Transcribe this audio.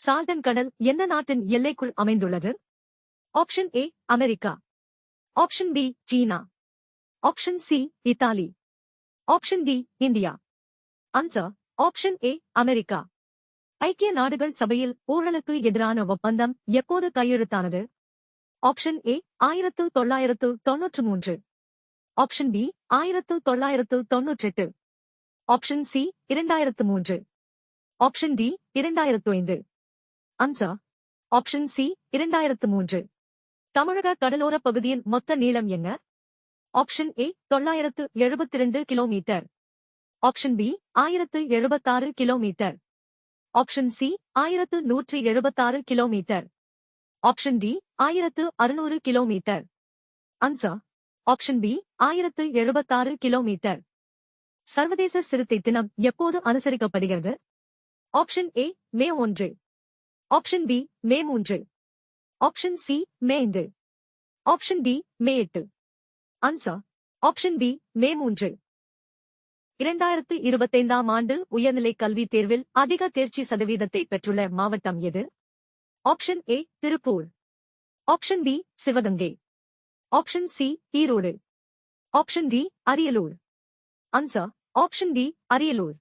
சால்டன் கடல் எந்த நாட்டின் எல்லைக்குள் அமைந்துள்ளது? Option A America, option B China, option C Italy, option D India. Answer option A America. ஐக்கிய நாடுகள் சபையில் ஊழலுக்கு எதிரான ஒப்பந்தம் எப்போது கையெழுத்தானது? Option A 1993, option B 1998, option C 2003, option D 2005. Answer option C 2003. தமிழக கடலோர பகுதியின் மொத்த நீளம் என்ன? Option A 972 kilometre, option B 1076 kilometre, option C 1176 kilometre, option D 1600 kilometre. Answer option B 1076 kilometre. சர்வதேச சிறுத்தை தினம் எப்போது அனுசரிக்கப்படுகிறது? Option A May 1, option B May 3, option C May 5, option D May 8. Answer option B May 3. 2025ஆம் ஆண்டு உயர்நிலை கல்வி தேர்வில் அதிக தேர்ச்சி சதவீதத்தை பெற்றுள்ள மாவட்டம் எது? Option A Tiruppur, option B Sivaganga, option C Erode, option D Ariyalur. Answer option D Ariyalur.